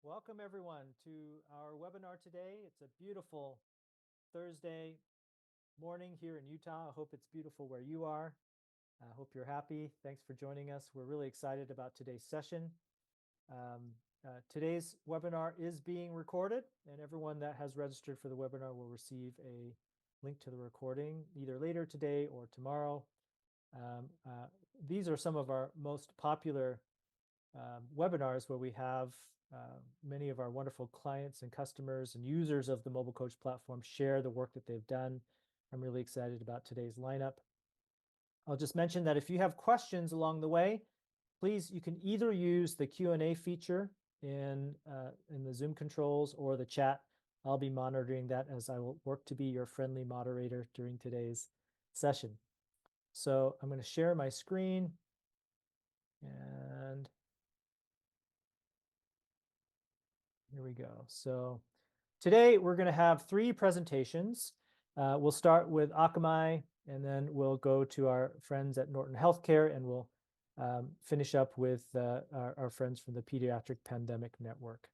Welcome everyone to our webinar today. It's a beautiful Thursday morning here in Utah. I hope it's beautiful where you are. I hope you're happy. Thanks for joining us. We're really excited about today's session. Today's webinar is being recorded, and everyone that has registered for the webinar will receive a link to the recording either later today or tomorrow. These are some of our most popular webinars where we have many of our wonderful clients and customers and users of the Mobile Coach platform share the work that they've done. I'm really excited about today's lineup. I'll just mention that if you have questions along the way, please, you can either use the Q&A feature in the Zoom controls or the chat. I'll be monitoring that as I will work to be your friendly moderator during today's session. So I'm going to share my screen, and here we go. So today we're going to have three presentations. We'll start with Akamai, and then we'll go to our friends at Norton Healthcare, and we'll finish up with our friends from the Pediatric Pandemic Network.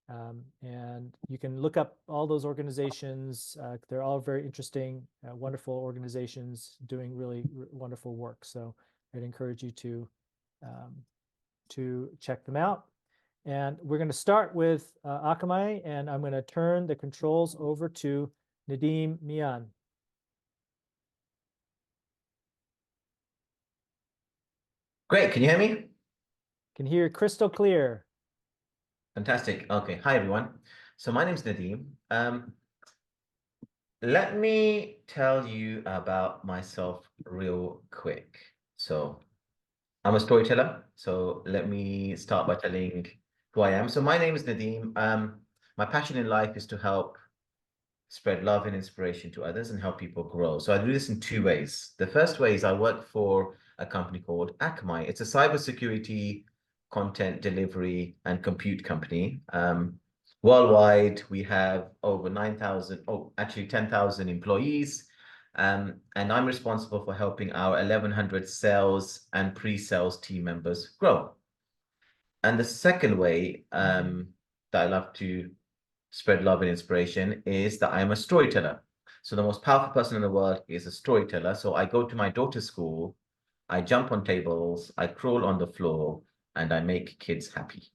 And you can look up all those organizations. They're all very interesting, wonderful organizations doing really wonderful work. So I'd encourage you to check them out. And we're going to start with Akamai, and I'm going to turn the controls over to Nadim Mian. Great. Can you hear me? Can hear crystal clear. Fantastic. Okay. Hi, everyone. So my name is Nadim. Let me tell you about myself real quick. So I'm a storyteller. So let me start by telling who I am. So my name is Nadim. My passion in life is to help spread love and inspiration to others and help people grow. So I do this in two ways. The first way is I work for a company called Akamai. It's a cybersecurity, content delivery, and compute company. Worldwide, we have over 10,000 employees. And I'm responsible for helping our 1,100 sales and pre-sales team members grow. And the second way that I love to spread love and inspiration is that I'm a storyteller. So the most powerful person in the world is a storyteller. So I go to my daughter's school, I jump on tables, I crawl on the floor, and I make kids happy.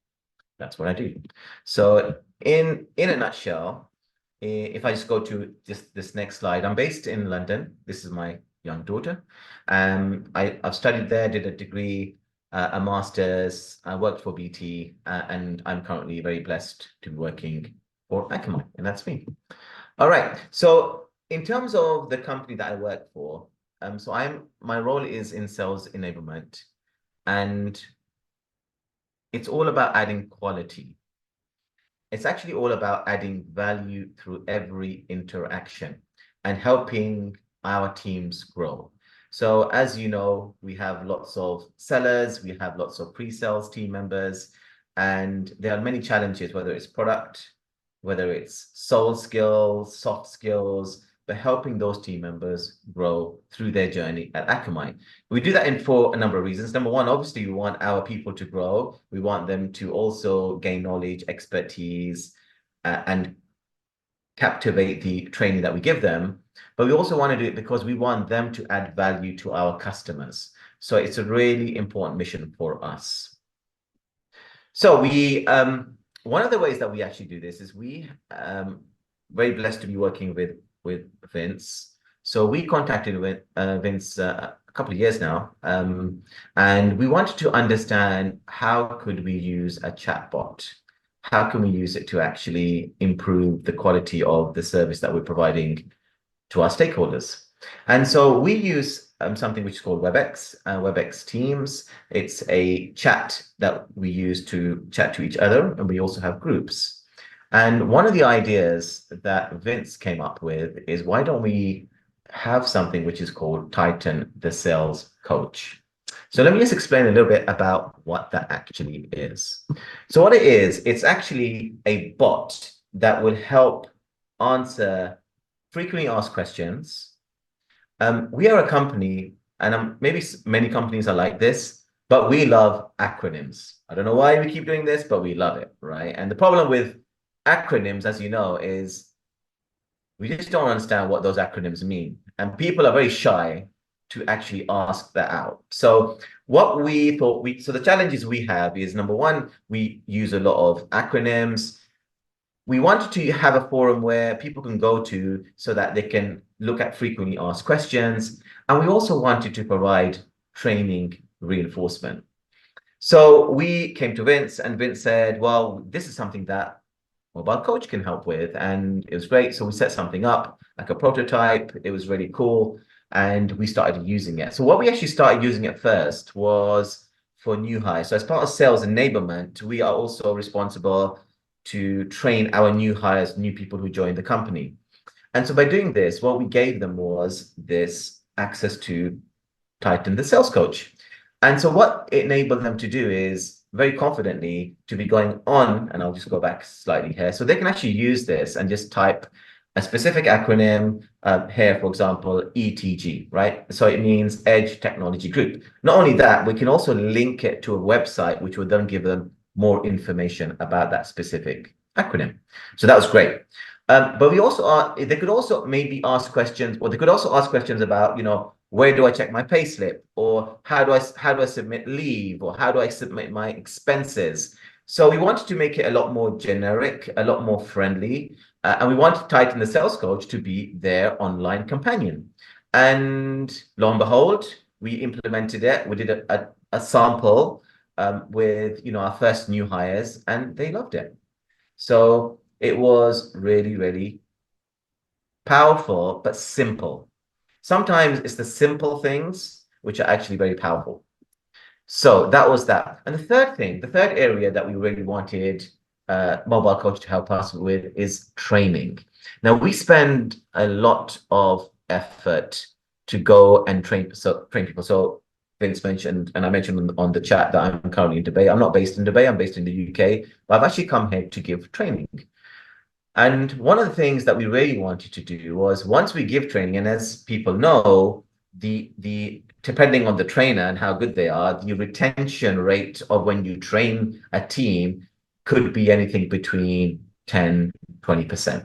That's what I do. So in a nutshell, if I just go to this next slide, I'm based in London. This is my young daughter. I've studied there, did a degree, a master's. I worked for BT, and I'm currently very blessed to be working for Akamai, and that's me. All right. So in terms of the company that I work for, my role is in sales enablement, and it's all about adding quality. It's actually all about adding value through every interaction and helping our teams grow. So as you know, we have lots of sellers, we have lots of pre-sales team members, and there are many challenges, whether it's product, whether it's soft skills, but helping those team members grow through their journey at Akamai. We do that for a number of reasons. Number one, obviously, we want our people to grow. We want them to also gain knowledge, expertise, and captivate the training that we give them. But we also want to do it because we want them to add value to our customers. So it's a really important mission for us. So one of the ways that we actually do this is we very blessed to be working with Vince. So we contacted with Vince a couple of years now, and we wanted to understand how could we use a chatbot? How can we use it to actually improve the quality of the service that we're providing to our stakeholders? And so we use something which is called WebEx Teams. It's a chat that we use to chat to each other, and we also have groups. And one of the ideas that Vince came up with is, why don't we have something which is called Titan the Sales Coach? So let me just explain a little bit about what that actually is. So what it is, it's actually a bot that will help answer frequently asked questions. We are a company, and maybe many companies are like this. but we love acronyms. I don't know why we keep doing this, but we love it, right? And the problem with acronyms, as you know, is we just don't understand what those acronyms mean. And people are very shy to actually ask that out. So what we thought so the challenges we have is, number one, we use a lot of acronyms. We wanted to have a forum where people can go to so that they can look at frequently asked questions. And we also wanted to provide training reinforcement. So we came to Vince, and Vince said, well, this is something that Mobile Coach can help with. And it was great. So we set something up, like a prototype. It was really cool. And we started using it. So what we actually started using it first was for new hires. So as part of sales enablement, we are also responsible to train our new hires, new people who join the company. And so by doing this, what we gave them was this access to Titan, the sales coach. And so what it enabled them to do is very confidently to be going on, and I'll just go back slightly here. So they can actually use this and just type a specific acronym here, for example, ETG, right? So it means Edge Technology Group. Not only that, we can also link it to a website, which will then give them more information about that specific acronym. So that was great. But we also they could also maybe ask questions, or they could also ask questions about, where do I check my payslip, or how do I submit leave, or how do I submit my expenses? So we wanted to make it a lot more generic, a lot more friendly, and we wanted Titan the sales coach to be their online companion. And lo and behold, we implemented it. We did a sample with our first new hires, and they loved it. So it was really, really powerful, but simple. Sometimes it's the simple things which are actually very powerful. So that was that. And the third area that we really wanted Mobile Coach to help us with is training. Now, we spend a lot of effort to go and train people. So Vince mentioned, and I mentioned on the chat, that I'm currently in Dubai. I'm not based in Dubai, I'm based in the UK, but I've actually come here to give training. And one of the things that we really wanted to do was, once we give training, and as people know, the depending on the trainer and how good they are, the retention rate of when you train a team could be anything between 10-20%.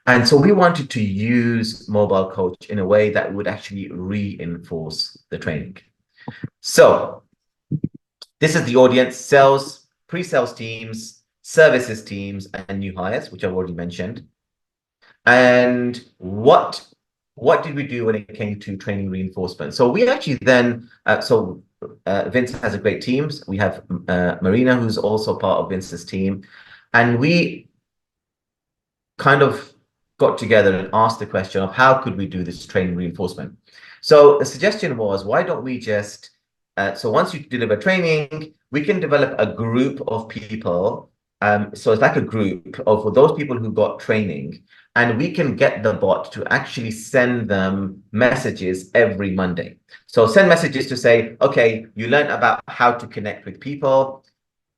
And so we wanted to use Mobile Coach in a way that would actually reinforce the training. So this is the audience: sales, pre-sales teams, services teams, and new hires, which I've already mentioned. And what did we do when it came to training reinforcement? So we actually then, Vince has a great team. We have Marina, who's also part of Vince's team. And we kind of got together and asked the question of, how could we do this training reinforcement? So the suggestion was, why don't we just, so once you deliver training, we can develop a group of people. So it's like a group of those people who got training, and we can get the bot to actually send them messages every Monday. So send messages to say, okay, you learned about how to connect with people.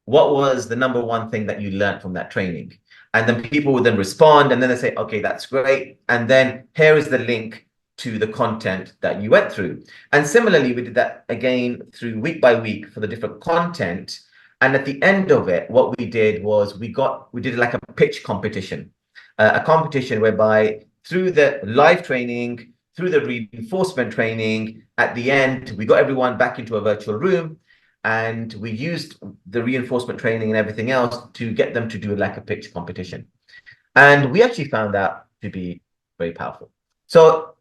What was the number one thing that you learned from that training? And then people would then respond, and then they say, okay, that's great. And then here is the link to the content that you went through. And similarly, we did that again through week by week for the different content. And at the end of it, what we did was we did like a pitch competition, a competition whereby through the live training, through the reinforcement training, at the end, we got everyone back into a virtual room, and we used the reinforcement training and everything else to get them to do like a pitch competition. And we actually found that to be very powerful. So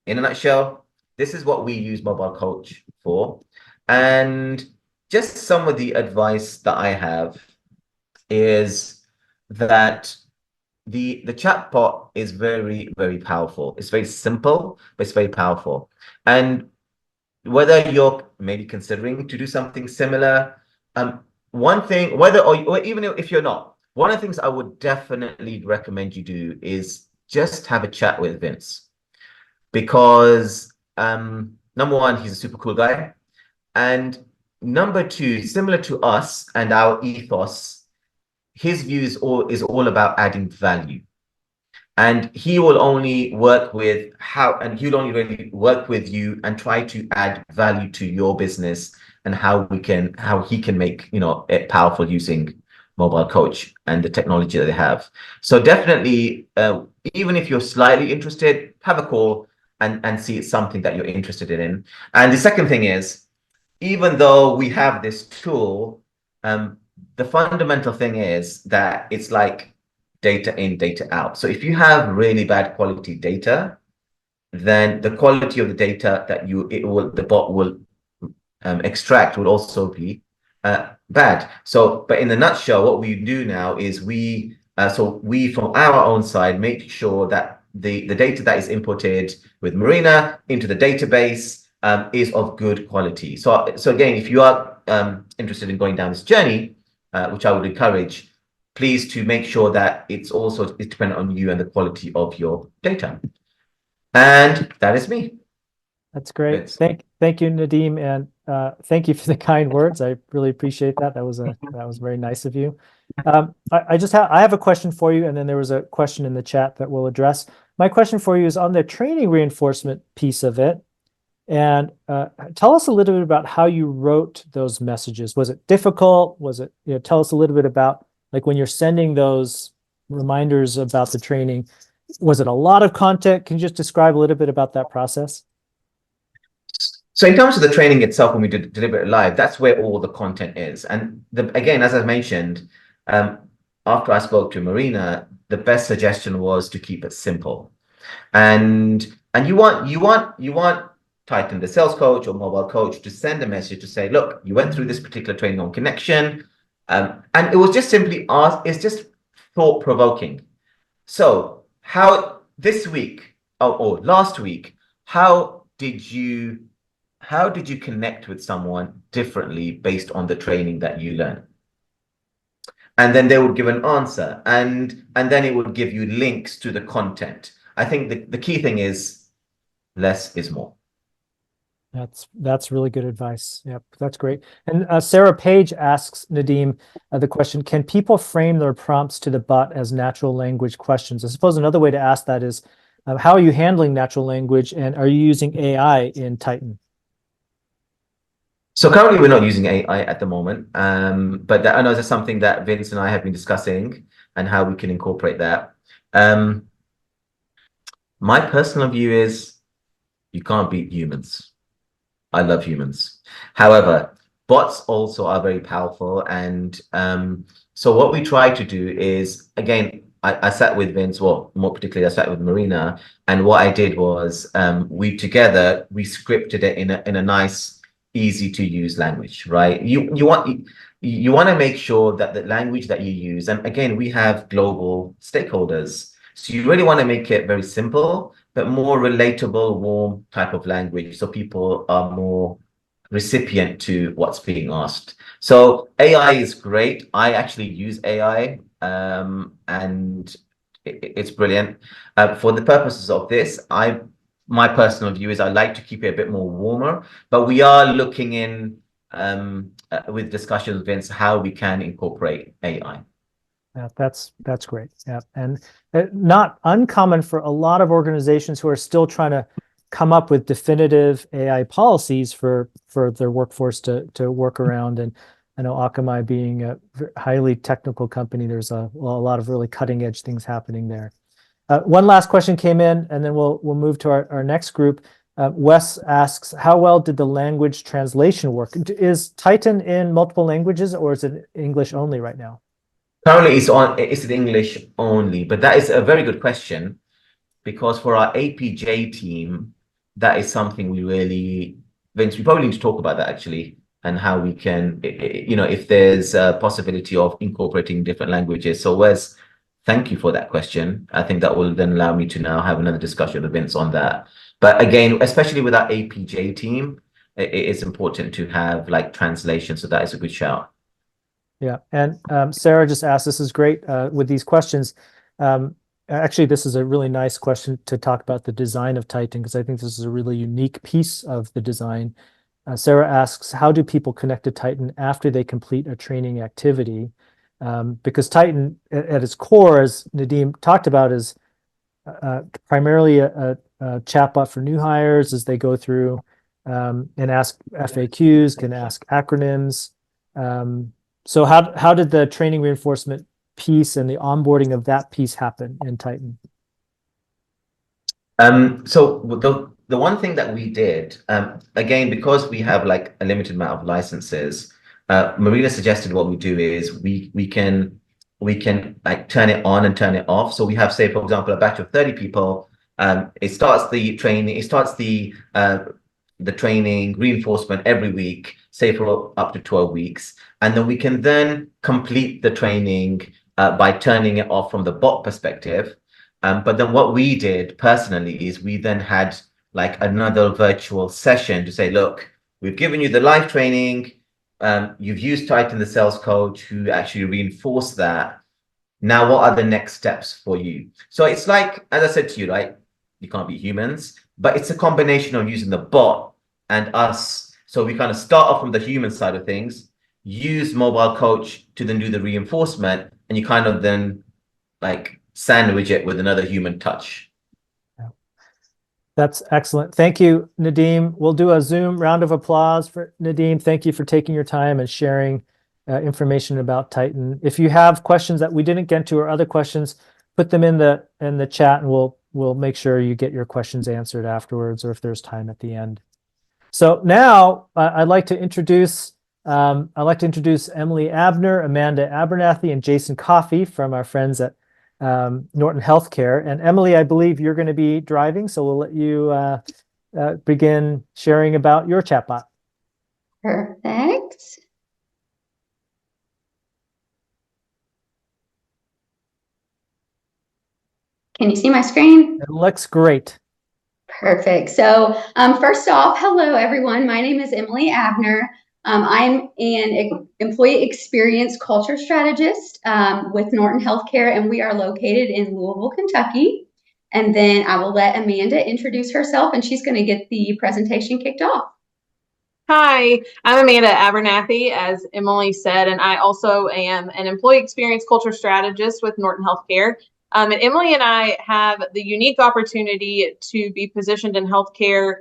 in a nutshell, this is what we use Mobile Coach for. And just some of the advice that I have is that the chatbot is very, very powerful. It's very simple, but it's very powerful. And whether you're maybe considering to do something similar, one thing, or even if you're not, one of the things I would definitely recommend you do is just have a chat with Vince, because number one, he's a super cool guy, and number two, similar to us and our ethos, his view is all about adding value. And he will only work with he'll only really work with you and try to add value to your business and how he can make, it powerful using mobile coach and the technology that they have. So definitely, even if you're slightly interested, have a call and see it's something that you're interested in. And the second thing is, even though we have this tool, the fundamental thing is that it's like data in, data out. So if you have really bad quality data, then the quality of the data that the bot will extract will also be bad. So, but in the nutshell, what we do now is we from our own side make sure that the data that is inputted with Marina into the database is of good quality. So again, if you are interested in going down this journey, which I would encourage, please to make sure that it's dependent on you and the quality of your data. And that is me. That's great. Vince. Thank you, Nadeem, and thank you for the kind words. I really appreciate that. That was very nice of you. I have a question for you, and then there was a question in the chat that we'll address. My question for you is on the training reinforcement piece of it. And tell us a little bit about how you wrote those messages. Was it difficult? Was it, tell us a little bit about, like, when you're sending those reminders about the training, was it a lot of content? Can you just describe a little bit about that process? So in terms of the training itself, when we deliver it live, that's where all the content is. And again, as I mentioned, after I spoke to Marina, the best suggestion was to keep it simple. And you want Titan, the sales coach or mobile coach, to send a message to say, look, you went through this particular training on connection. And it was just simply it's just thought provoking. So how this week or last week, how did you connect with someone differently based on the training that you learned? And then they would give an answer, and then it would give you links to the content. I think the key thing is less is more. That's really good advice. Yep, that's great. And Sarah Page asks Nadeem the question, can people frame their prompts to the bot as natural language questions? I suppose another way to ask that is, how are you handling natural language, and are you using AI in Titan? So currently we're not using AI at the moment, but I know that's something that Vince and I have been discussing and how we can incorporate that. My personal view is you can't beat humans. I love humans. However, bots also are very powerful. And so what we try to do is, again, I sat with Vince, well, more particularly, I sat with Marina. And what I did was we scripted it in a nice, easy to use language, right? You want to make sure that the language that you use, and again, we have global stakeholders. So you really want to make it very simple, but more relatable, warm type of language, so people are more recipient to what's being asked. So AI is great. I actually use AI, and it's brilliant. For the purposes of this, my personal view is I like to keep it a bit more warmer, but we are looking in with discussions, Vince, how we can incorporate AI. Yeah, that's great. Yeah, and not uncommon for a lot of organizations who are still trying to come up with definitive AI policies for their workforce to work around. And I know Akamai being a highly technical company, there's a lot of really cutting edge things happening there. One last question came in, and then we'll move to our next group. Wes asks, how well did the language translation work? Is Titan in multiple languages, or is it English only right now? Currently, it's in English only, but that is a very good question, because for our APJ team, that is something Vince, we probably need to talk about that actually, and how we can, if there's a possibility of incorporating different languages. So Wes, thank you for that question. I think that will then allow me to now have another discussion with Vince on that. But again, especially with our APJ team, it is important to have like translation. So that is a good shout. Yeah, and Sarah just asked, this is great with these questions. Actually, this is a really nice question to talk about the design of Titan, because I think this is a really unique piece of the design. Sarah asks, how do people connect to Titan after they complete a training activity? Because Titan, at its core, as Nadeem talked about, is primarily a chatbot for new hires as they go through and ask FAQs, can ask acronyms. So how did the training reinforcement piece and the onboarding of that piece happen in Titan? So the one thing that we did, again, because we have like a limited amount of licenses, Marina suggested what we do is we can like turn it on and turn it off. So we have, say, for example, a batch of 30 people. It starts the training, it starts the training reinforcement every week, say for up to 12 weeks. And then we can then complete the training by turning it off from the bot perspective. But then what we did personally is we then had like another virtual session to say, look, we've given you the live training. You've used Titan, the sales coach, who actually reinforced that. Now, what are the next steps for you? So it's like, as I said to you, right? You can't be humans, but it's a combination of using the bot and us. So we kind of start off from the human side of things, use mobile coach to then do the reinforcement, and you kind of then like sandwich it with another human touch. That's excellent. Thank you, Nadeem. We'll do a Zoom round of applause for Nadeem. Thank you for taking your time and sharing information about Titan. If you have questions that we didn't get to or other questions, put them in the chat, and we'll make sure you get your questions answered afterwards, or if there's time at the end. So now I'd like to introduce Emily Abner, Amanda Abernathy, and Jason Coffey from our friends at Norton Healthcare. And Emily, I believe you're going to be driving, so we'll let you begin sharing about your chatbot. Perfect. Can you see my screen? It looks great. Perfect. So first off, hello, everyone. My name is Emily Abner. I'm an employee experience culture strategist with Norton Healthcare, and we are located in Louisville, Kentucky. And then I will let Amanda introduce herself, and she's going to get the presentation kicked off. Hi, I'm Amanda Abernathy, as Emily said, and I also am an employee experience culture strategist with Norton Healthcare. And Emily and I have the unique opportunity to be positioned in healthcare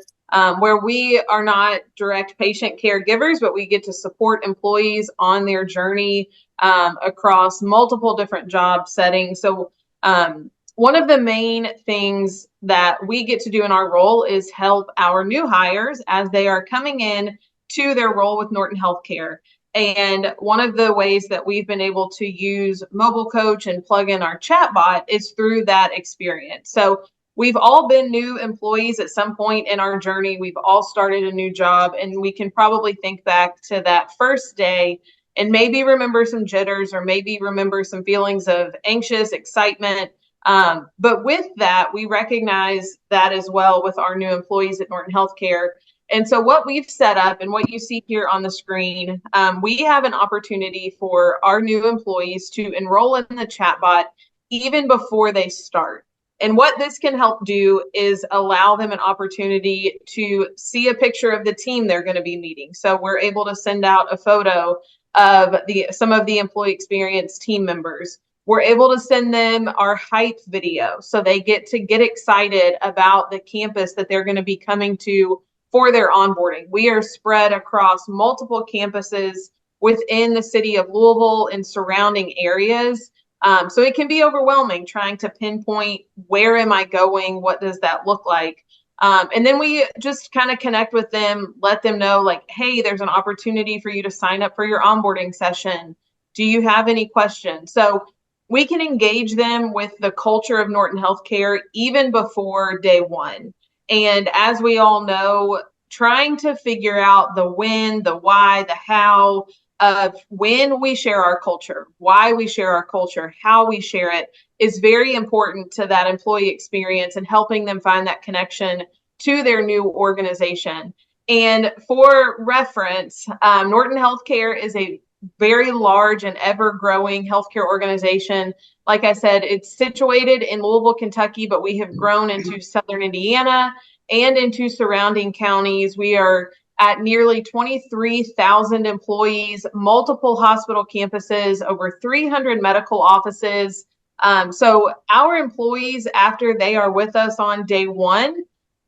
where we are not direct patient caregivers, but we get to support employees on their journey across multiple different job settings. So one of the main things that we get to do in our role is help our new hires as they are coming in to their role with Norton Healthcare. And one of the ways that we've been able to use Mobile Coach and plug in our chatbot is through that experience. So we've all been new employees at some point in our journey. We've all started a new job, and we can probably think back to that first day and maybe remember some jitters or maybe remember some feelings of anxious excitement. But with that, we recognize that as well with our new employees at Norton Healthcare. And so what we've set up and what you see here on the screen, we have an opportunity for our new employees to enroll in the chatbot even before they start. And what this can help do is allow them an opportunity to see a picture of the team they're going to be meeting. So we're able to send out a photo of some of the employee experience team members. We're able to send them our hype video so they get excited about the campus that they're going to be coming to for their onboarding. We are spread across multiple campuses within the city of Louisville and surrounding areas. So it can be overwhelming trying to pinpoint where am I going? What does that look like? And then we just kind of connect with them, let them know like, hey, there's an opportunity for you to sign up for your onboarding session. Do you have any questions? So we can engage them with the culture of Norton Healthcare even before day one. And as we all know, trying to figure out the when, the why, the how of when we share our culture, why we share our culture, how we share it is very important to that employee experience and helping them find that connection to their new organization. And for reference, Norton Healthcare is a very large and ever-growing healthcare organization. Like I said, it's situated in Louisville, Kentucky, but we have grown into Southern Indiana and into surrounding counties. We are at nearly 23,000 employees, multiple hospital campuses, over 300 medical offices. So our employees, after they are with us on day one,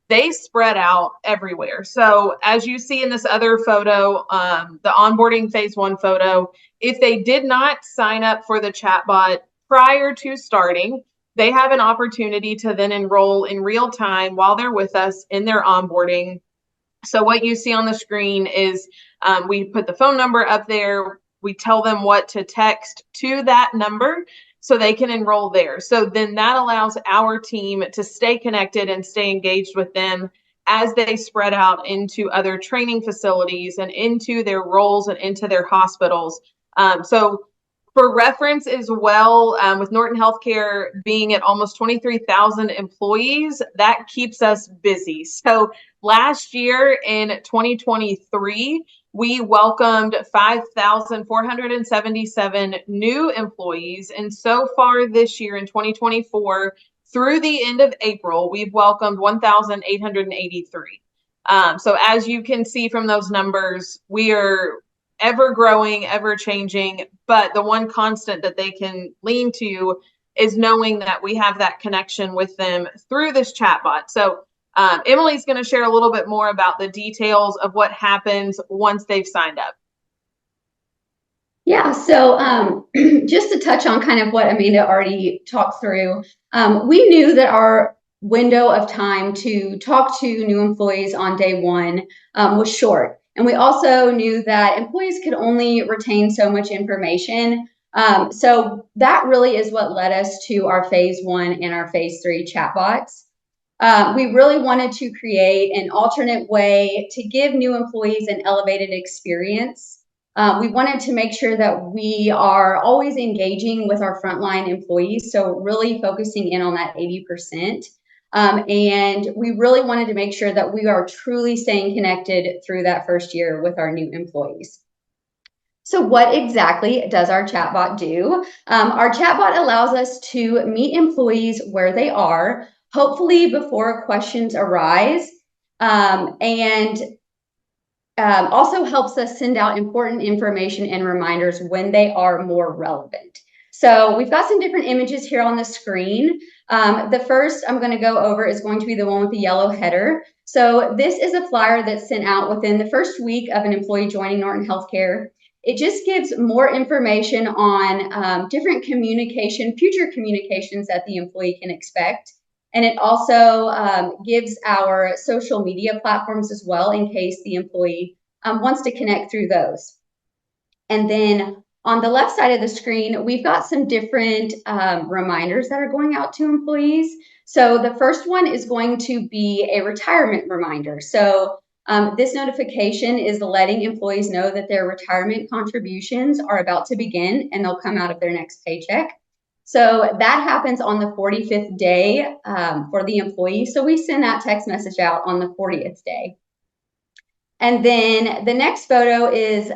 they spread out everywhere. So as you see in this other photo, the onboarding phase 1 photo, if they did not sign up for the chatbot prior to starting, they have an opportunity to then enroll in real time while they're with us in their onboarding. So what you see on the screen is we put the phone number up there. We tell them what to text to that number so they can enroll there. So then that allows our team to stay connected and stay engaged with them as they spread out into other training facilities and into their roles and into their hospitals. So for reference as well, with Norton Healthcare being at almost 23,000 employees, that keeps us busy. So last year in 2023, we welcomed 5,477 new employees. And so far this year in 2024, through the end of April, we've welcomed 1,883. So as you can see from those numbers, we are ever growing, ever changing, but the one constant that they can lean to is knowing that we have that connection with them through this chatbot. So Emily's going to share a little bit more about the details of what happens once they've signed up. Yeah, so just to touch on kind of what Amanda already talked through, we knew that our window of time to talk to new employees on day 1 was short. And we also knew that employees could only retain so much information. So that really is what led us to our phase 1 and our phase 3 chatbots. We really wanted to create an alternate way to give new employees an elevated experience. We wanted to make sure that we are always engaging with our frontline employees, so really focusing in on that 80%. And we really wanted to make sure that we are truly staying connected through that first year with our new employees. So what exactly does our chatbot do? Our chatbot allows us to meet employees where they are, hopefully before questions arise, and also helps us send out important information and reminders when they are more relevant. So we've got some different images here on the screen. The first I'm going to go over is going to be the one with the yellow header. So this is a flyer that's sent out within the first week of an employee joining Norton Healthcare. It just gives more information on different future communications that the employee can expect. And it also gives our social media platforms as well in case the employee wants to connect through those. And then on the left side of the screen, we've got some different reminders that are going out to employees. So the first one is going to be a retirement reminder. So this notification is letting employees know that their retirement contributions are about to begin and they'll come out of their next paycheck. So that happens on the 45th day for the employee. So we send that text message out on the 40th day. And then the next photo is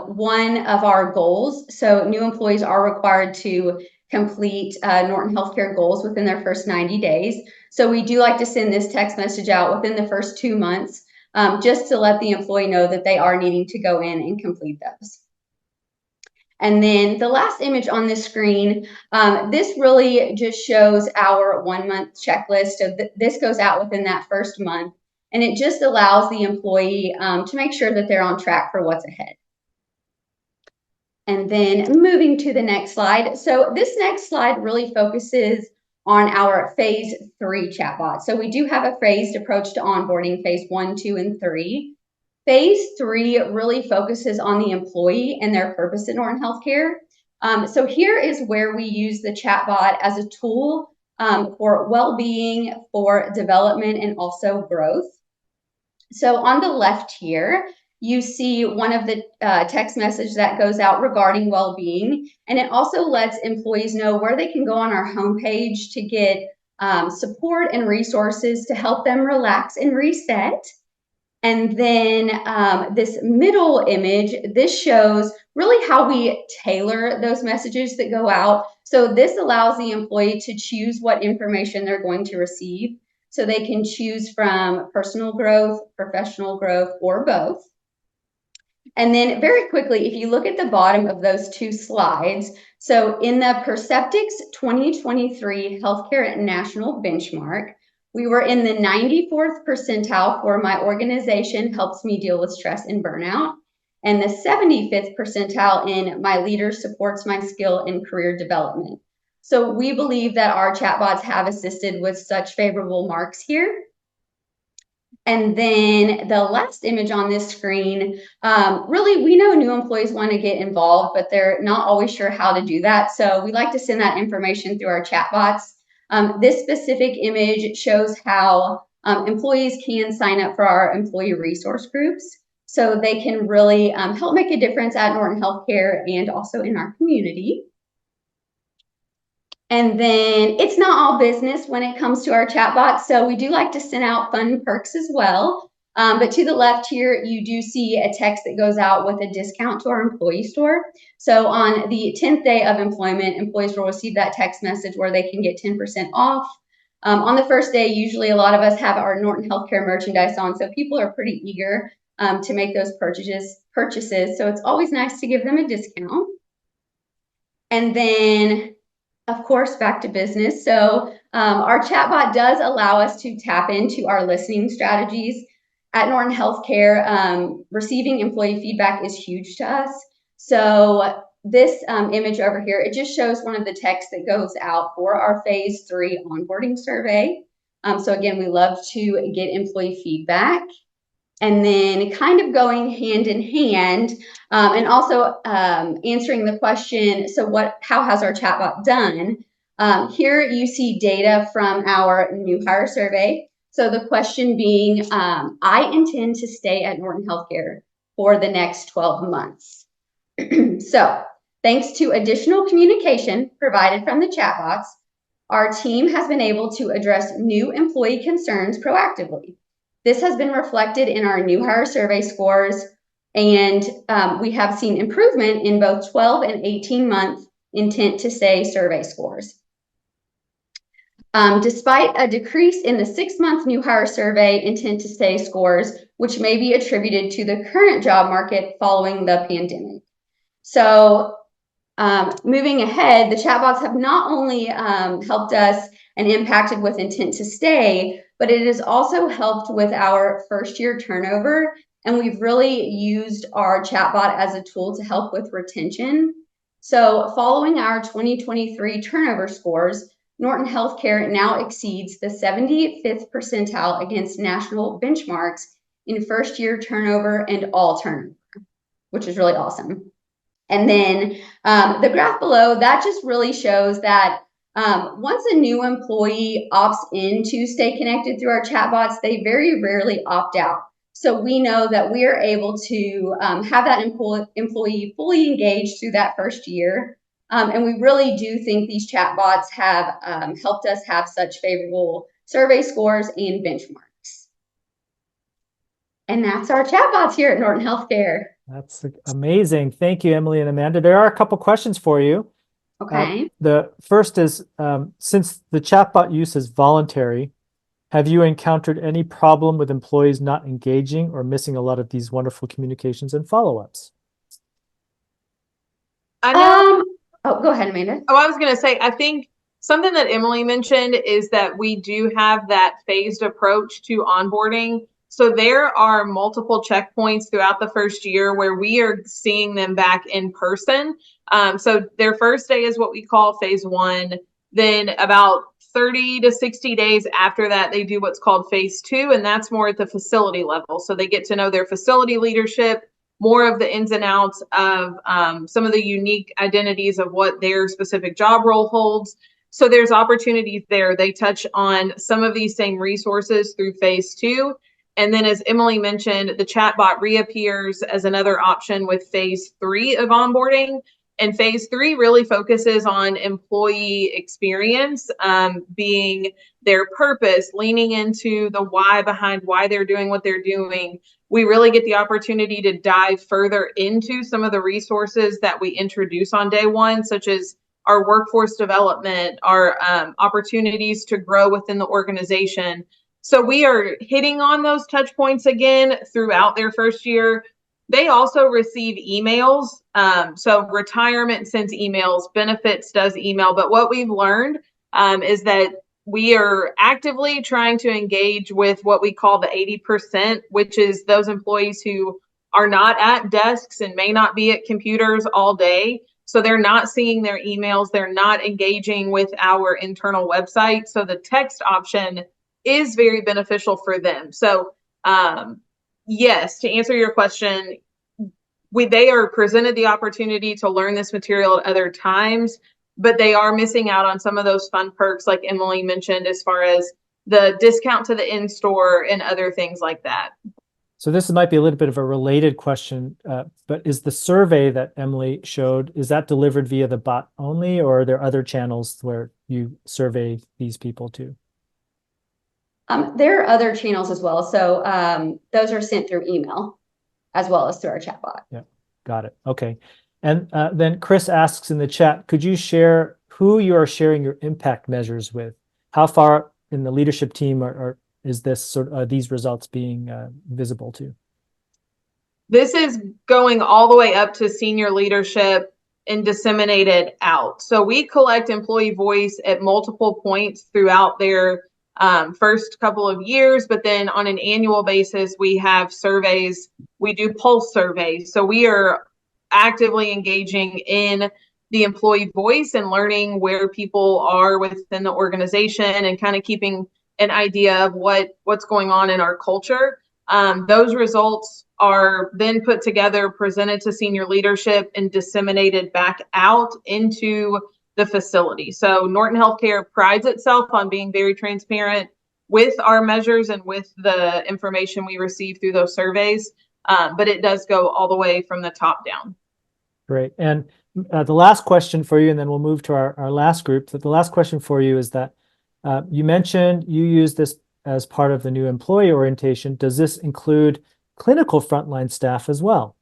one of our goals. So new employees are required to complete Norton Healthcare goals within their first 90 days. So we do like to send this text message out within the first 2 months, just to let the employee know that they are needing to go in and complete those. And then the last image on this screen, this really just shows our 1-month checklist. So this goes out within that first month, and it just allows the employee to make sure that they're on track for what's ahead. And then moving to the next slide. So this next slide really focuses on our phase 3 chatbot. So we do have a phased approach to onboarding, phase 1, 2, and 3. Phase 3 really focuses on the employee and their purpose at Norton Healthcare. So here is where we use the chatbot as a tool for well-being, for development, and also growth. So on the left here, you see one of the text messages that goes out regarding well-being, and it also lets employees know where they can go on our homepage to get support and resources to help them relax and reset. And then this middle image, this shows really how we tailor those messages that go out. So this allows the employee to choose what information they're going to receive. So they can choose from personal growth, professional growth, or both. And then very quickly, if you look at the bottom of those 2 slides, so in the Perceptyx 2023 Healthcare National Benchmark, We were in the 94th percentile for my organization helps me deal with stress and burnout, and the 75th percentile in my leader supports my skill and career development. So we believe that our chatbots have assisted with such favorable marks here. And then the last image on this screen, really, we know new employees want to get involved, but they're not always sure how to do that. So we like to send that information through our chatbots. This specific image shows how employees can sign up for our employee resource groups, so they can really help make a difference at Norton Healthcare and also in our community. And then it's not all business when it comes to our chatbots. So we do like to send out fun perks as well. But to the left here, you do see a text that goes out with a discount to our employee store. So on the 10th day of employment, employees will receive that text message where they can get 10% off. On the first day, usually a lot of us have our Norton Healthcare merchandise on. So people are pretty eager to make those purchases. So it's always nice to give them a discount. And then, of course, back to business. So our chatbot does allow us to tap into our listening strategies. At Norton Healthcare, receiving employee feedback is huge to us. So this image over here, it just shows one of the texts that goes out for our phase 3 onboarding survey. So again, we love to get employee feedback. And then kind of going hand in hand, and also answering the question, so how has our chatbot done? Here you see data from our new hire survey. So the question being, I intend to stay at Norton Healthcare for the next 12 months. So thanks to additional communication provided from the chatbots, our team has been able to address new employee concerns proactively. This has been reflected in our new hire survey scores, and we have seen improvement in both 12 and 18-month intent to stay survey scores. Despite a decrease in the 6-month new hire survey intent to stay scores, which may be attributed to the current job market following the pandemic. So moving ahead, the chatbots have not only helped us and impacted with intent to stay, but it has also helped with our first-year turnover, and we've really used our chatbot as a tool to help with retention. So following our 2023 turnover scores, Norton Healthcare now exceeds the 75th percentile against national benchmarks in first-year turnover and all turnover, which is really awesome. And then the graph below, that just really shows that once a new employee opts in to stay connected through our chatbots, they very rarely opt out. So we know that we are able to have that employee fully engaged through that first year. And we really do think these chatbots have helped us have such favorable survey scores and benchmarks. And that's our chatbots here at Norton Healthcare. That's amazing. Thank you, Emily and Amanda. There are a couple questions for you. Okay. The first is, since the chatbot use is voluntary, have you encountered any problem with employees not engaging or missing a lot of these wonderful communications and follow-ups? I know. Oh, go ahead, Amanda. Oh, I was going to say, I think something that Emily mentioned is that we do have that phased approach to onboarding. So there are multiple checkpoints throughout the first year where we are seeing them back in person. So their first day is what we call phase 1. Then about 30 to 60 days after that, they do what's called phase 2, and that's more at the facility level. So they get to know their facility leadership, more of the ins and outs of some of the unique identities of what their specific job role holds. So there's opportunities there. They touch on some of these same resources through phase 2. And then, as Emily mentioned, the chatbot reappears as another option with phase 3 of onboarding. And phase 3 really focuses on employee experience, being their purpose, leaning into the why behind why they're doing what they're doing. We really get the opportunity to dive further into some of the resources that we introduce on day 1, such as our workforce development, our opportunities to grow within the organization. So we are hitting on those touch points again throughout their first year. They also receive emails. So retirement sends emails, benefits does email. But what we've learned is that we are actively trying to engage with what we call the 80%, which is those employees who are not at desks and may not be at computers all day. So they're not seeing their emails. They're not engaging with our internal website. So the text option is very beneficial for them. So yes, to answer your question, they are presented the opportunity to learn this material at other times, but they are missing out on some of those fun perks like Emily mentioned, as far as the discount to the in-store and other things like that. So this might be a little bit of a related question, but is the survey that Emily showed, is that delivered via the bot only, or are there other channels where you survey these people to? There are other channels as well. So those are sent through email as well as through our chatbot. Yeah, got it. Okay. And then Chris asks in the chat, could you share who you are sharing your impact measures with? How far in the leadership team is this these results being visible to? This is going all the way up to senior leadership and disseminated out. So we collect employee voice at multiple points throughout their first couple of years, but then on an annual basis, we have surveys. We do pulse surveys. So we are actively engaging in the employee voice and learning where people are within the organization and kind of keeping an idea of what's going on in our culture. Those results are then put together, presented to senior leadership, and disseminated back out into the facility. So Norton Healthcare prides itself on being very transparent with our measures and with the information we receive through those surveys, but it does go all the way from the top down. Great. And the last question for you, and then we'll move to our last group. So the last question for you is that you mentioned you use this as part of the new employee orientation. Does this include clinical frontline staff as well?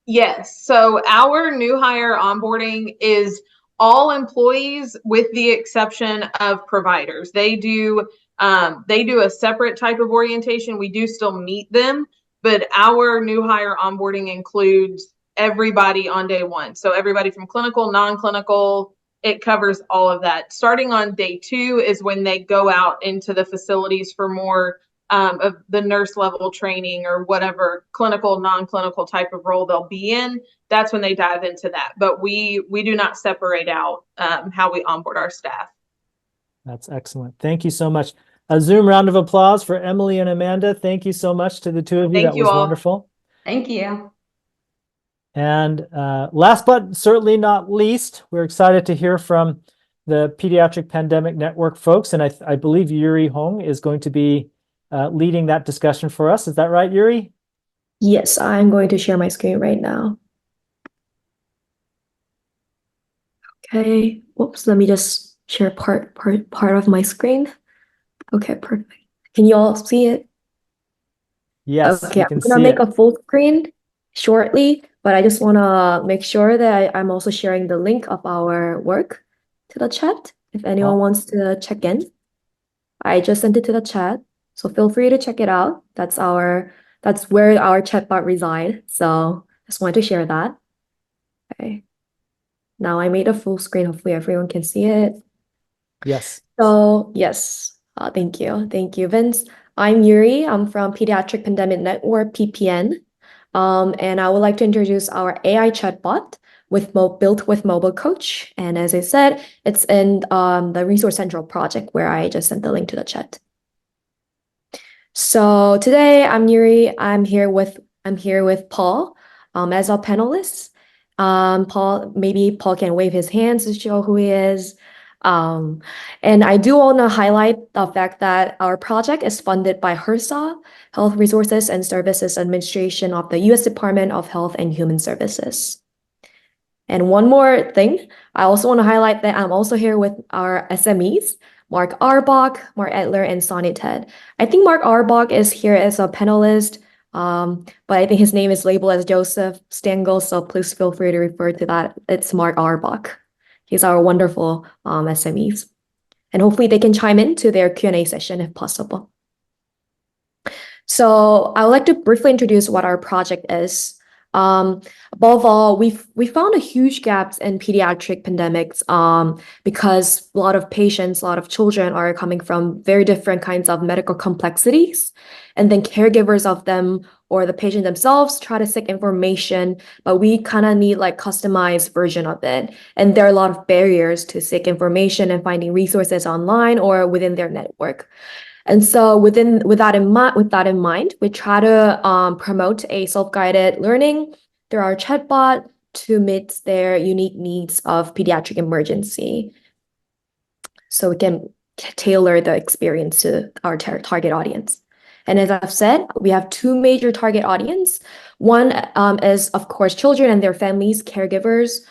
Yes. So our new hire onboarding is all employees with the exception of providers. They do a separate type of orientation. We do still meet them, but our new hire onboarding includes everybody on day one. So everybody from clinical, non-clinical, it covers all of that. Starting on day 2 is when they go out into the facilities for more of the nurse level training or whatever clinical, non-clinical type of role they'll be in. That's when they dive into that. But we do not separate out how we onboard our staff. That's excellent. Thank you so much. A Zoom round of applause for Emily and Amanda. Thank you so much to the two of you. Thank That you was all. wonderful. Thank you. And last but certainly not least, we're excited to hear from the Pediatric Pandemic Network folks. And I believe Yuri Hong is going to be leading that discussion for us. Is that right, Yuri? Yes, I'm going to share my screen right now. Okay, whoops, let me just share part of my screen. Okay, perfect. Can you all see it? Yes, Okay, we can I'm gonna see make it. a full screen shortly, but I just wanna make sure that I'm also sharing the link of our work to the chat if anyone wants to check in. I just sent it to the chat, so feel free to check it out. That's where our chatbot reside. So just wanted to share that. Okay. Now I made a full screen. Hopefully everyone can see it. Yes. So yes, thank you. Thank you, Vince. I'm Yuri. I'm from Pediatric Pandemic Network, PPN. And I would like to introduce our AI chatbot built with Mobile Coach. And as I said, it's in the Resource Central project where I just sent the link to the chat. So today I'm Yuri. I'm here with Paul as our panelist. Maybe Paul can wave his hands to show who he is. And I do want to highlight the fact that our project is funded by HRSA, Health Resources and Services Administration of the U.S. Department of Health and Human Services. And one more thing, I also want to highlight that I'm also here with our SMEs, Mark Arbach, Mark Edler, and Sonny Ted. I think Mark Arbach is here as a panelist, but I think his name is labeled as Joseph Stengel, so please feel free to refer to that. It's Mark Arbach. He's our wonderful SMEs. And hopefully they can chime in to their Q&A session if possible. So I would like to briefly introduce what our project is. Above all, we found a huge gaps in pediatric pandemics because a lot of patients, a lot of children are coming from very different kinds of medical complexities, and then caregivers of them or the patient themselves try to seek information, but we kind of need like customized version of it. And there are a lot of barriers to seek information and finding resources online or within their network. And so with that in mind, we try to promote a self-guided learning through our chatbot to meet their unique needs of pediatric emergency. So we can tailor the experience to our target audience. And as I've said, we have two major target audience. One is, of course, children and their families, caregivers,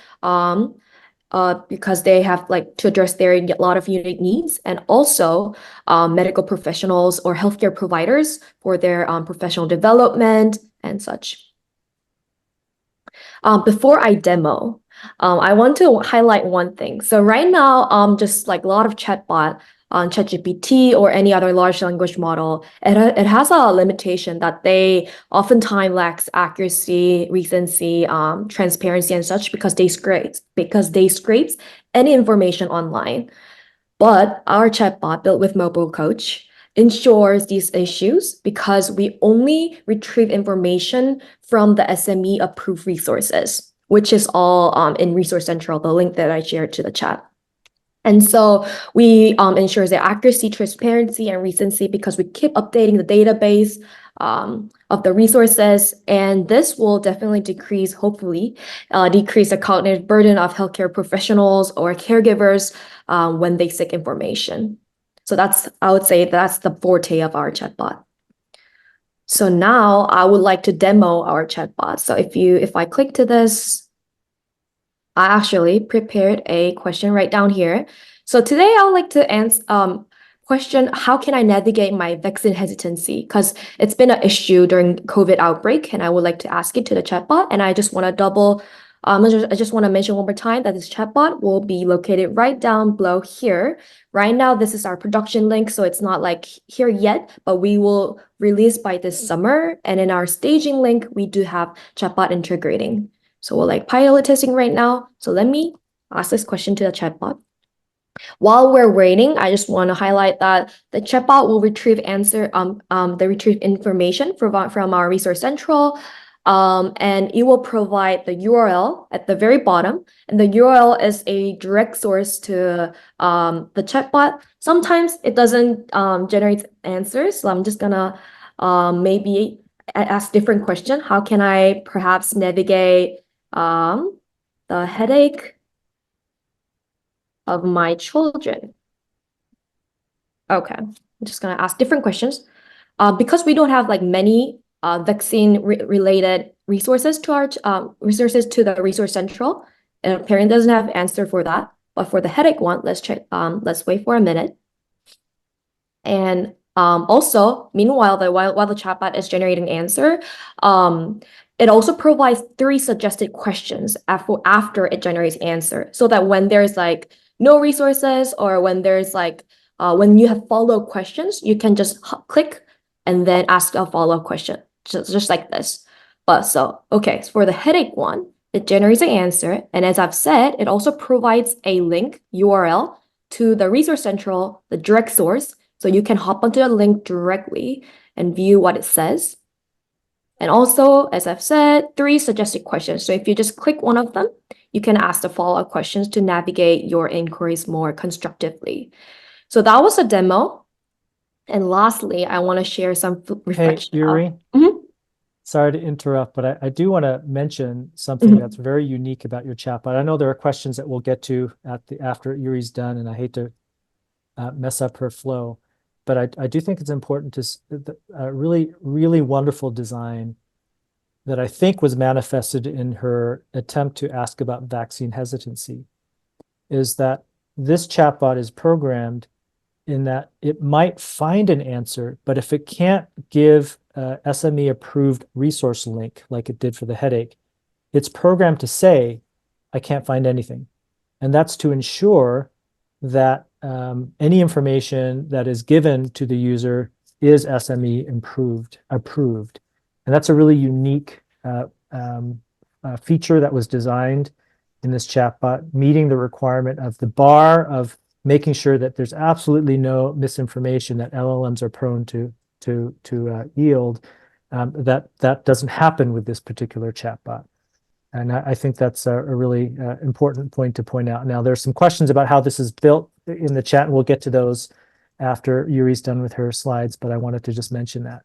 because they have like to address their lot of unique needs, and also medical professionals or healthcare providers for their professional development and such. Before I demo, I want to highlight one thing. So right now, just like a lot of chatbot on ChatGPT or any other large language model, it has a limitation that they oftentimes lacks accuracy, recency, transparency, and such because they scrapes any information online. But our chatbot built with Mobile Coach ensures these issues because we only retrieve information from the SME approved resources, which is all in Resource Central, the link that I shared to the chat. And so we ensure the accuracy, transparency, and recency because we keep updating the database of the resources. And this will definitely hopefully decrease the cognitive burden of healthcare professionals or caregivers when they seek information. So I would say that's the forte of our chatbot. So now I would like to demo our chatbot. So if I click to this, I actually prepared a question right down here. So today I would like to answer question, how can I navigate my vaccine hesitancy? Because it's been an issue during COVID outbreak, and I would like to ask it to the chatbot. And I just want to I just want to mention one more time that this chatbot will be located right down below here. Right now, this is our production link, so it's not like here yet, but we will release by this summer. And in our staging link, we do have chatbot integrating. So we're like pilot testing right now. So let me ask this question to the chatbot. While we're waiting, I just want to highlight that the chatbot will retrieve information from our Resource Central, and it will provide the URL at the very bottom. And the URL is a direct source to the chatbot. Sometimes it doesn't generate answers, so I'm just gonna maybe ask different question. How can I perhaps navigate the headache of my children? Okay, I'm just gonna ask different questions. Because we don't have like many vaccine related resources to our resources to the Resource Central, and parent doesn't have answer for that. But for the headache one, let's check. Let's wait for a minute. And also, meanwhile, while the chatbot is generating answer, it also provides 3 suggested questions after it generates answer, so that when there's like no resources or when there's like when you have follow-up questions, you can just click and then ask a follow-up question, just like this. But so for the headache one, it generates an answer, and as I've said, it also provides a link URL to the Resource Central, the direct source, so you can hop onto the link directly and view what it says. And also, as I've said, 3 suggested questions. So if you just click one of them, you can ask the follow-up questions to navigate your inquiries more constructively. So that was a demo. And lastly, I want to share some reflection. Hey, Yuri. Sorry to interrupt, but I do want to mention something that's very unique about your chatbot. I know there are questions that we'll get to after Yuri's done, and I hate to mess up her flow, but I do think it's important to really, really wonderful design that I think was manifested in her attempt to ask about vaccine hesitancy is that this chatbot is programmed in that it might find an answer, but if it can't give a SME approved resource link like it did for the headache, it's programmed to say, I can't find anything. And that's to ensure that any information that is given to the user is SME approved. And that's a really unique feature that was designed in this chatbot, meeting the requirement of the bar of making sure that there's absolutely no misinformation that LLMs are prone to yield. That doesn't happen with this particular chatbot. And I think that's a really important point to point out. Now, there's some questions about how this is built in the chat, and we'll get to those after Yuri's done with her slides, but I wanted to just mention that.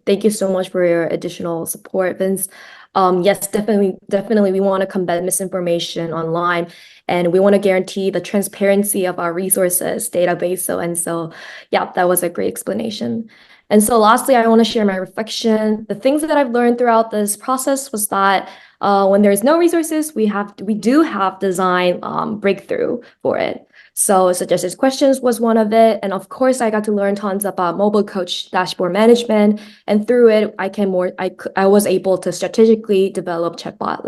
Thank you so much for your additional support, Vince. Yes, definitely, we want to combat misinformation online, and we want to guarantee the transparency of our resources database. So yeah, that was a great explanation. And so lastly, I want to share my reflection. The things that I've learned throughout this process was that when there's no resources, we do have design breakthrough for it. So suggested questions was one of it. And of course, I got to learn tons about mobile coach dashboard management. And through it, I was able to strategically develop chatbot.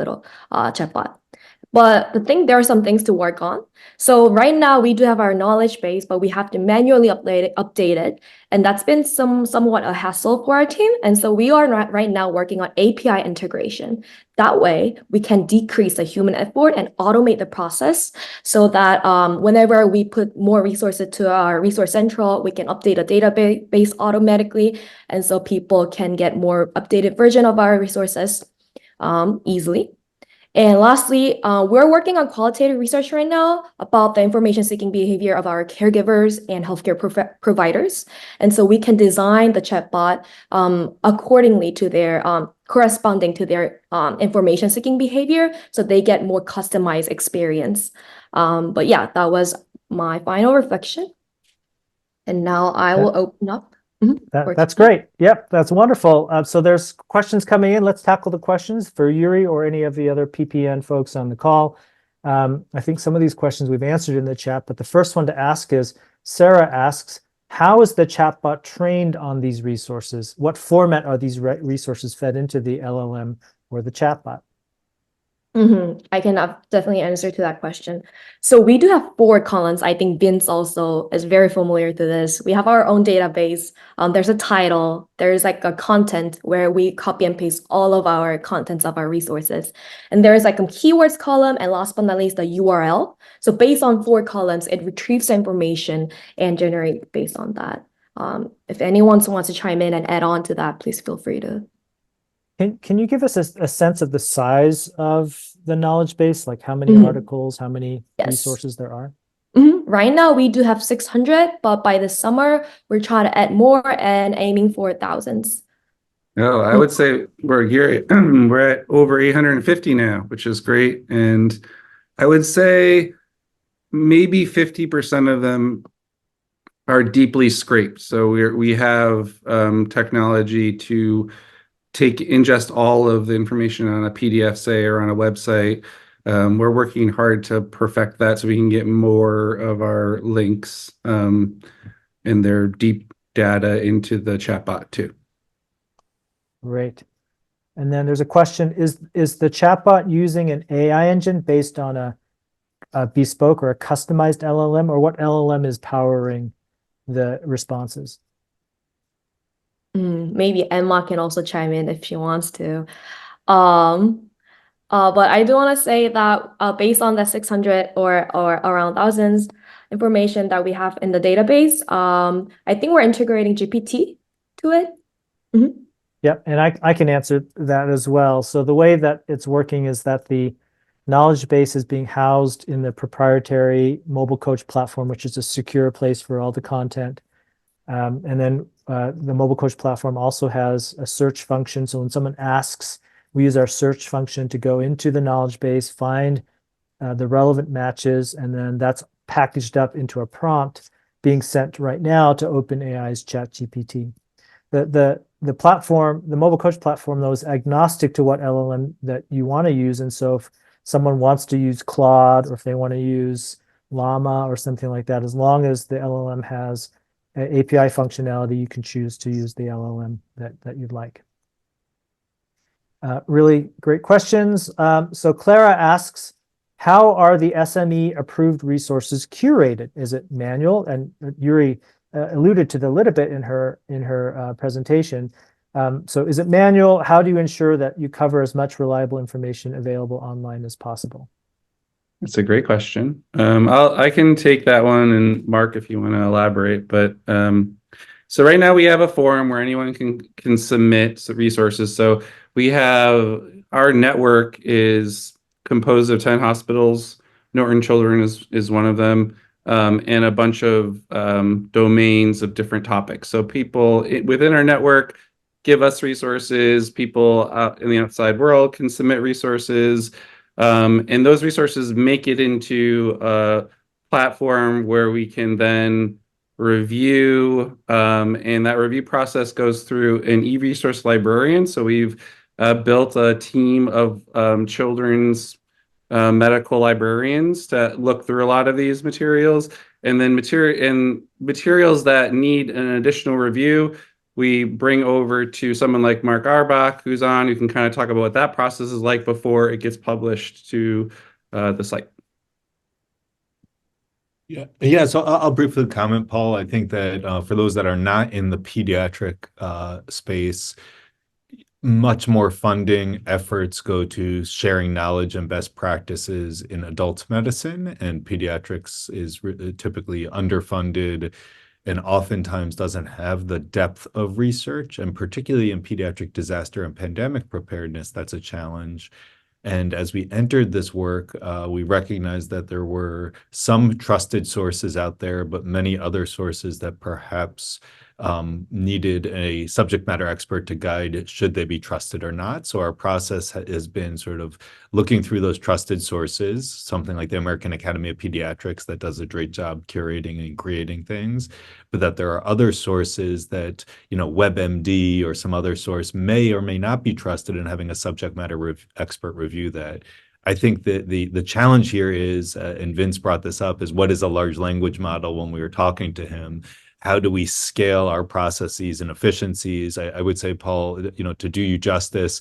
But there are some things to work on. So right now we do have our knowledge base, but we have to manually update it. And that's been somewhat a hassle for our team. And so we are right now working on API integration. That way we can decrease the human effort and automate the process so that whenever we put more resources to our resource central, we can update a database automatically. And so people can get more updated version of our resources easily. And lastly, we're working on qualitative research right now about the information-seeking behavior of our caregivers and healthcare providers. And so we can design the chatbot accordingly to their corresponding to their information-seeking behavior, so they get more customized experience. But yeah, that was my final reflection. And now I will open up. That's great. Yep, that's wonderful. So there's questions coming in. Let's tackle the questions for Yuri or any of the other PPN folks on the call. I think some of these questions we've answered in the chat, but the first one to ask is, Sarah asks, how is the chatbot trained on these resources? What format are these resources fed into the LLM or the chatbot? I can definitely answer to that question. So we do have 4 columns. I think Vince also is very familiar to this. We have our own database. There's a title. There's like a content where we copy and paste all of our contents of our resources. And there's like a keywords column, and last but not least, the URL. So based on 4 columns, it retrieves the information and generates based on that. If anyone wants to chime in and add on to that, please feel free to. Can you give us a sense of the size of the knowledge base, like how many articles, how many resources there are? Right now, we do have 600, but by the summer, we're trying to add more and aiming for thousands. Oh, I would say we're at over 850 now, which is great. And I would say maybe 50% of them are deeply scraped. So we have technology to ingest all of the information on a PDF, say, or on a website. We're working hard to perfect that so we can get more of our links and their deep data into the chatbot too. Great. And then there's a question, is the chatbot using an AI engine based on a bespoke or a customized LLM, or what LLM is powering the responses? Maybe Emma can also chime in if she wants to. But I do want to say that based on the 600 or around thousands information that we have in the database, I think we're integrating GPT to it. Yep, and I can answer that as well. So the way that it's working is that the knowledge base is being housed in the proprietary mobile coach platform, which is a secure place for all the content. And then the mobile coach platform also has a search function. So when someone asks, we use our search function to go into the knowledge base, find the relevant matches, and then that's packaged up into a prompt being sent right now to OpenAI's ChatGPT. The platform, the mobile coach platform, though, is agnostic to what LLM that you want to use. And so if someone wants to use Claude, or if they want to use Llama or something like that, as long as the LLM has API functionality, you can choose to use the LLM that you'd like. Really great questions. So Clara asks, how are the SME approved resources curated? Is it manual? And Yuri alluded to the little bit in her presentation. So is it manual? How do you ensure that you cover as much reliable information available online as possible? It's a great question. I can take that one, and Mark, if you want to elaborate. But so right now we have a forum where anyone can submit some resources. So we have our network is composed of 10 hospitals. Norton Children is one of them, and a bunch of domains of different topics. So people within our network give us resources. People out in the outside world can submit resources. And those resources make it into a platform where we can then review, and that review process goes through an e-resource librarian. So we've built a team of children's medical librarians to look through a lot of these materials, and then materials that need an additional review we bring over to someone like Mark Arbach, who can kind of talk about what that process is like before it gets published to the site. Yeah. So I'll briefly comment, Paul. I think that for those that are not in the pediatric space, much more funding efforts go to sharing knowledge and best practices in adult medicine, and pediatrics is typically underfunded and oftentimes doesn't have the depth of research, and particularly in pediatric disaster and pandemic preparedness, that's a challenge. And as we entered this work, we recognized that there were some trusted sources out there, but many other sources that perhaps needed a subject matter expert to guide should they be trusted or not. So our process has been sort of looking through those trusted sources, something like the American Academy of Pediatrics that does a great job curating and creating things, but that there are other sources that, WebMD or some other source may or may not be trusted, and having a subject matter expert review that. I think that the challenge here is, and Vince brought this up, is what is a large language model when we were talking to him? How do we scale our processes and efficiencies? I would say, Paul, to do you justice,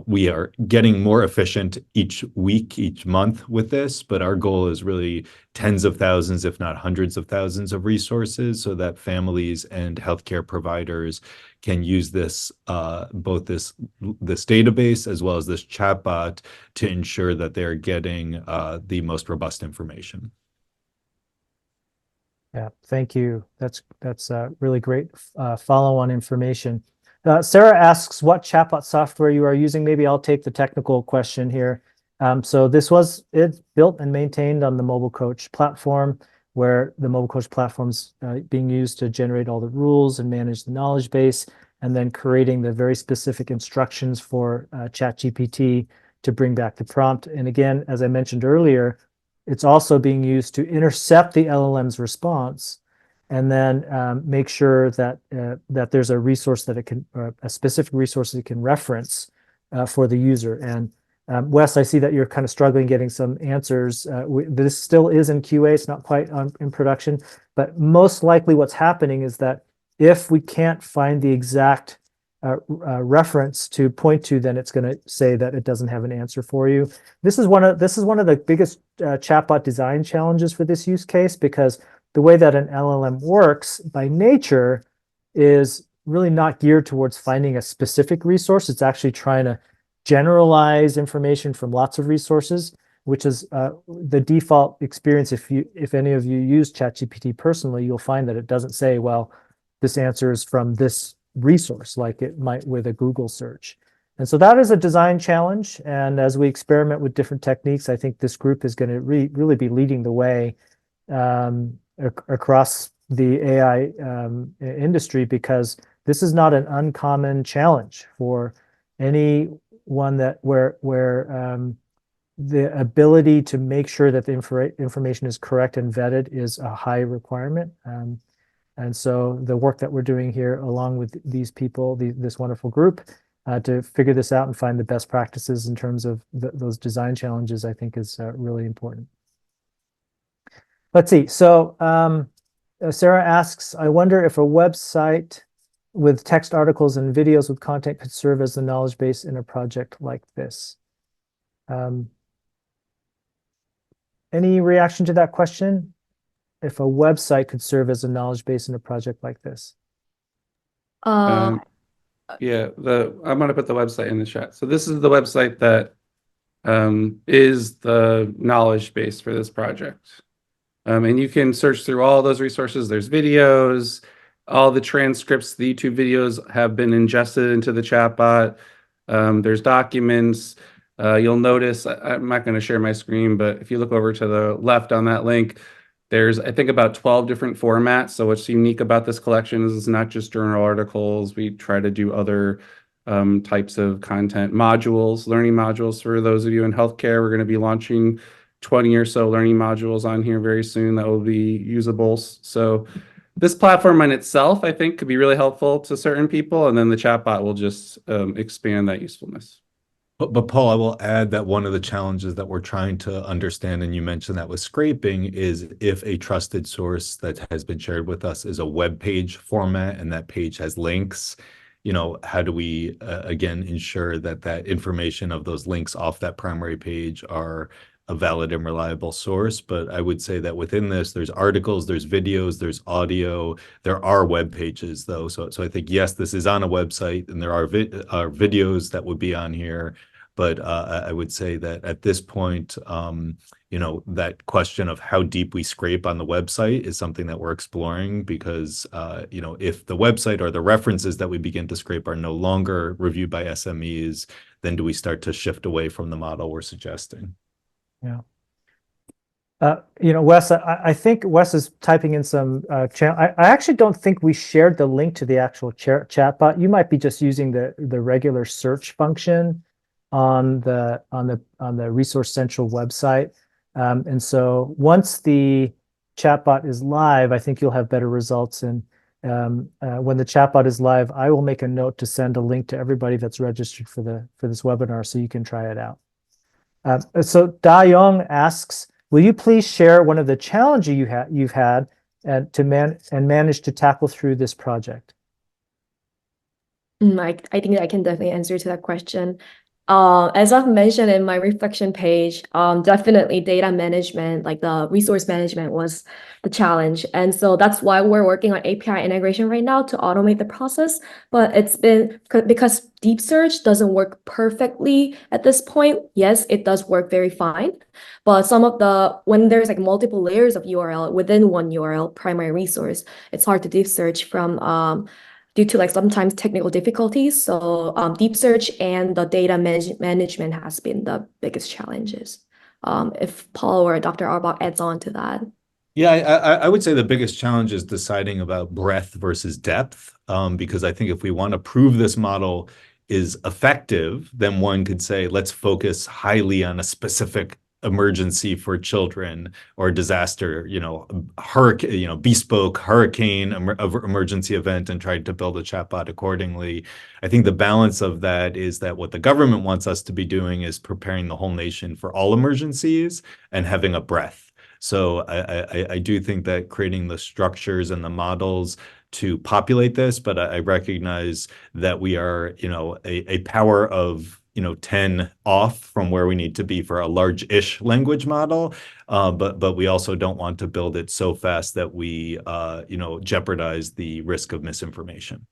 we are getting more efficient each week, each month with this, but our goal is really tens of thousands, if not hundreds of thousands of resources, so that families and healthcare providers can use this, both this database as well as this chatbot, to ensure that they're getting the most robust information. Yeah, thank you. That's really great follow-on information. Sarah asks what chatbot software you are using. Maybe I'll take the technical question here. So it's built and maintained on the Mobile Coach platform, where the Mobile Coach platform's being used to generate all the rules and manage the knowledge base, and then creating the very specific instructions for ChatGPT to bring back the prompt. And again, as I mentioned earlier, it's also being used to intercept the LLM's response, and then make sure that that there's a resource that it can, a specific resource that it can reference for the user. And Wes, I see that you're kind of struggling getting some answers. This still is in QA; it's not quite in production. But most likely, what's happening is that if we can't find the exact reference to point to, then it's going to say that it doesn't have an answer for you. This is one of the biggest chatbot design challenges for this use case, because the way that an LLM works by nature is really not geared towards finding a specific resource. It's actually trying to generalize information from lots of resources, which is the default experience. If any of you use ChatGPT personally, you'll find that it doesn't say, well, this answer is from this resource like it might with a Google search. And so that is a design challenge. And as we experiment with different techniques, I think this group is going to really be leading the way across the AI industry, because this is not an uncommon challenge for anyone where the ability to make sure that the information is correct and vetted is a high requirement. And so the work that we're doing here, along with these people, this wonderful group, to figure this out and find the best practices in terms of those design challenges, I think is really important. Let's see. So Sarah asks, I wonder if a website with text articles and videos with content could serve as the knowledge base in a project like this. Any reaction to that question? If a website could serve as a knowledge base in a project like this? Yeah, I'm gonna put the website in the chat. So this is the website that is the knowledge base for this project. And you can search through all those resources. There's videos, all the transcripts, the YouTube videos have been ingested into the chatbot. There's documents. You'll notice, I'm not going to share my screen, but if you look over to the left on that link, there's, I think, about 12 different formats. So what's unique about this collection is it's not just journal articles. We try to do other types of content modules, learning modules. For those of you in healthcare, we're going to be launching 20 or so learning modules on here very soon that will be usable. So this platform in itself, I think, could be really helpful to certain people, and then the chatbot will just expand that usefulness. But Paul, I will add that one of the challenges that we're trying to understand, and you mentioned that with scraping, is if a trusted source that has been shared with us is a web page format and that page has links, how do we, again, ensure that that information of those links off that primary page are a valid and reliable source? But I would say that within this, there's articles, there's videos, there's audio, there are web pages though. So I think, yes, this is on a website and there are videos that would be on here. But I would say that at this point, that question of how deep we scrape on the website is something that we're exploring, because, if the website or the references that we begin to scrape are no longer reviewed by SMEs, then do we start to shift away from the model we're suggesting? Yeah. Wes, I think Wes is typing in some channel. I actually don't think we shared the link to the actual chatbot. You might be just using the regular search function on the Resource Central website. And so once the chatbot is live, I think you'll have better results. And when the chatbot is live, I will make a note to send a link to everybody that's registered for this webinar so you can try it out. So Da Young asks, will you please share one of the challenges you've had and managed to tackle through this project? I think I can definitely answer to that question. As I've mentioned in my reflection page, definitely data management, like the resource management, was the challenge. And so that's why we're working on API integration right now to automate the process. But it's been because deep search doesn't work perfectly at this point. Yes, it does work very fine. But when there's like multiple layers of URL within one URL primary resource, it's hard to deep search from due to like sometimes technical difficulties. So deep search and the data management has been the biggest challenges. If Paul or Dr. Arbach adds on to that. Yeah, I would say the biggest challenge is deciding about breadth versus depth, because I think if we want to prove this model is effective, then one could say, let's focus highly on a specific emergency for children or disaster, hurricane, bespoke hurricane emergency event, and try to build a chatbot accordingly. I think the balance of that is that what the government wants us to be doing is preparing the whole nation for all emergencies and having a breadth. So I do think that creating the structures and the models to populate this, but I recognize that we are, a power of 10 off from where we need to be for a large-ish language model, but we also don't want to build it so fast that we jeopardize the risk of misinformation.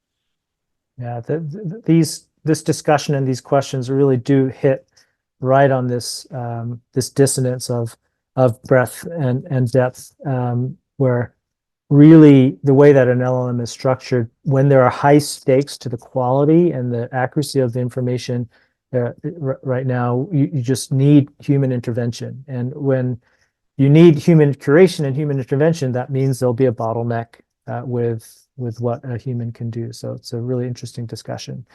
Yeah, this discussion and these questions really do hit right on this this dissonance of breadth and depth, where really the way that an LLM is structured, when there are high stakes to the quality and the accuracy of the information, right now you just need human intervention. And when you need human curation and human intervention, that means there'll be a bottleneck with what a human can do. So it's a really interesting discussion.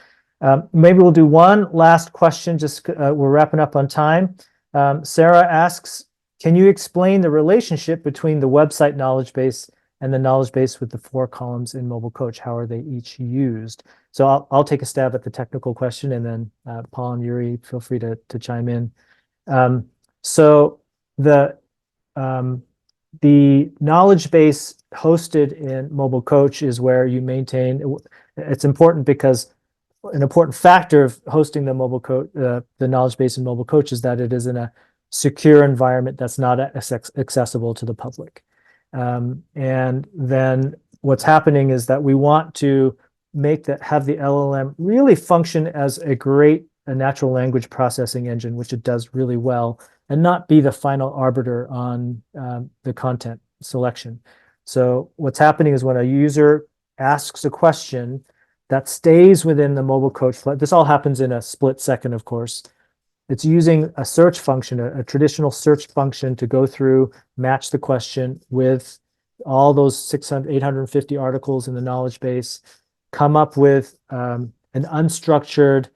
Maybe we'll do one last question. We're wrapping up on time. Sarah asks, can you explain the relationship between the website knowledge base and the knowledge base with the 4 columns in Mobile Coach? How are they each used? So I'll take a stab at the technical question, and then Paul and Yuri, feel free to chime in. So the knowledge base hosted in Mobile Coach is where you maintain. It's important because an important factor of hosting the the knowledge base in Mobile Coach is that it is in a secure environment that's not accessible to the public. And then what's happening is that we want to have the LLM really function as a natural language processing engine, which it does really well, and not be the final arbiter on the content selection. So what's happening is when a user asks a question that stays within the mobile coach, this all happens in a split second, of course. It's using a search function, a traditional search function, to go through, match the question with all those 600, 850 articles in the knowledge base, come up with an unstructured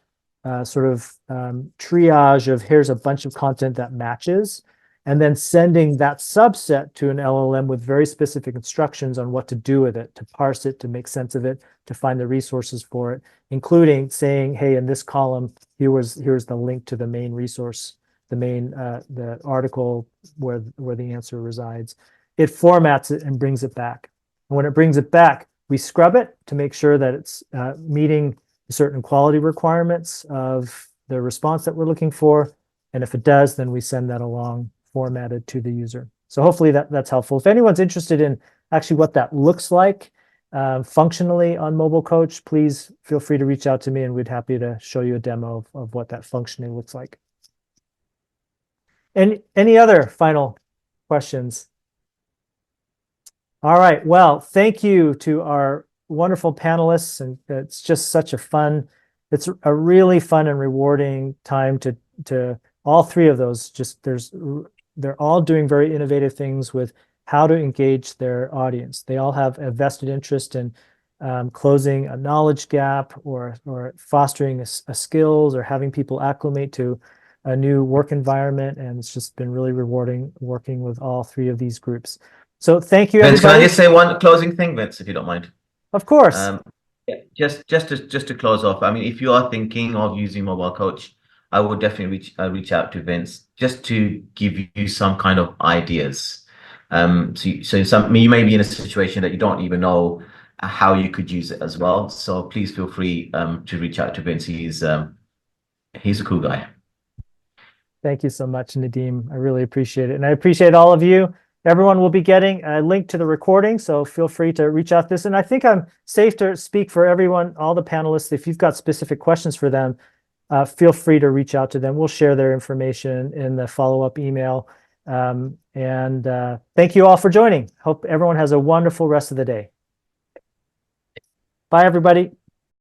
triage of here's a bunch of content that matches, and then sending that subset to an LLM with very specific instructions on what to do with it, to parse it, to make sense of it, to find the resources for it, including saying, hey, in this column, here's the link to the main resource, the article where the answer resides. It formats it and brings it back. And when it brings it back, we scrub it to make sure that it's meeting certain quality requirements of the response that we're looking for. And if it does, then we send that along formatted to the user. So hopefully that's helpful. If anyone's interested in actually what that looks like functionally on Mobile Coach, please feel free to reach out to me and we'd happy to show you a demo of what that functioning looks like. And any other final questions? All right. Well, thank you to our wonderful panelists. And it's just it's a really fun and rewarding time to all three of those. They're all doing very innovative things with how to engage their audience. They all have a vested interest in closing a knowledge gap or fostering a skills or having people acclimate to a new work environment. And it's just been really rewarding working with all three of these groups. So thank you, Vince, everybody. can I just say one closing thing, Vince, if you don't mind? Of course. Yeah, just to close off, I mean, if you are thinking of using Mobile Coach, I would definitely reach out to Vince just to give you some kind of ideas. So you may be in a situation that you don't even know how you could use it as well. So please feel free to reach out to Vince. He's a cool guy. Thank you so much, Nadeem. I really appreciate it. And I appreciate all of you. Everyone will be getting a link to the recording, so feel free to reach out to this. And I think I'm safe to speak for everyone, all the panelists. If you've got specific questions for them, feel free to reach out to them. We'll share their information in the follow-up email. Thank you all for joining. Hope everyone has a wonderful rest of the day. Bye, everybody.